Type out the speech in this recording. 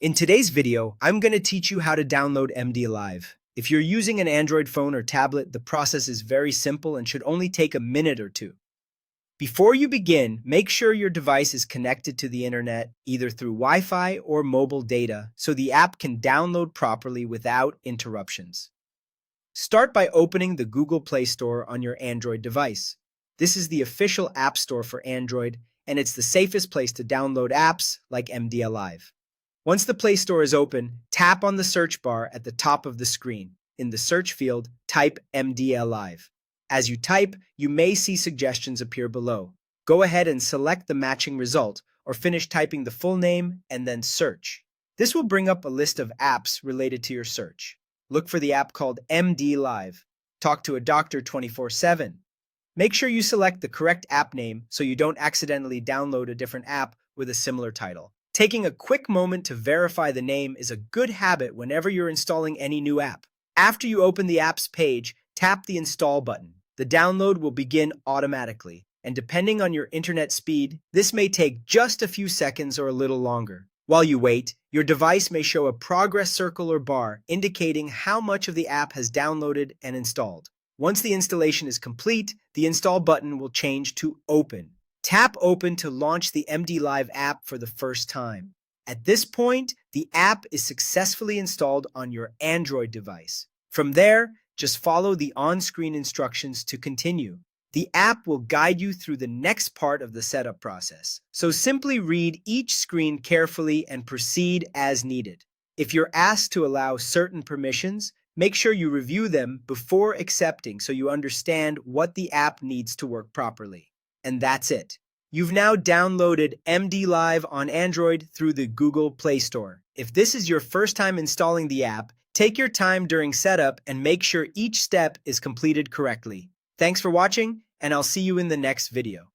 In today's video, I'm going to teach you how to download MDLive. If you're using an Android phone or tablet, the process is very simple and should only take a minute or two. Before you begin, make sure your device is connected to the internet, either through Wi-Fi or mobile data, so the app can download properly without interruptions. Start by opening the Google Play Store on your Android device. This is the official app store for Android, and it's the safest place to download apps like MDLive. Once the Play Store is open, tap on the search bar at the top of the screen. In the search field, type MDLive. As you type, you may see suggestions appear below. Go ahead and select the matching result, or finish typing the full name and then search. This will bring up a list of apps related to your search. Look for the app called MDLive. Talk to a doctor 24/7. Make sure you select the correct app name so you don't accidentally download a different app with a similar title. Taking a quick moment to verify the name is a good habit whenever you're installing any new app. After you open the app's page, tap the Install button. The download will begin automatically, and depending on your internet speed, this may take just a few seconds or a little longer. While you wait, your device may show a progress circle or bar indicating how much of the app has downloaded and installed. Once the installation is complete, the Install button will change to Open. Tap Open to launch the MDLive app for the first time. At this point, the app is successfully installed on your Android device. From there, just follow the on-screen instructions to continue. The app will guide you through the next part of the setup process, so simply read each screen carefully and proceed as needed. If you're asked to allow certain permissions, make sure you review them before accepting so you understand what the app needs to work properly. And that's it. You've now downloaded MDLive on Android through the Google Play Store. If this is your first time installing the app, take your time during setup and make sure each step is completed correctly. Thanks for watching, and I'll see you in the next video.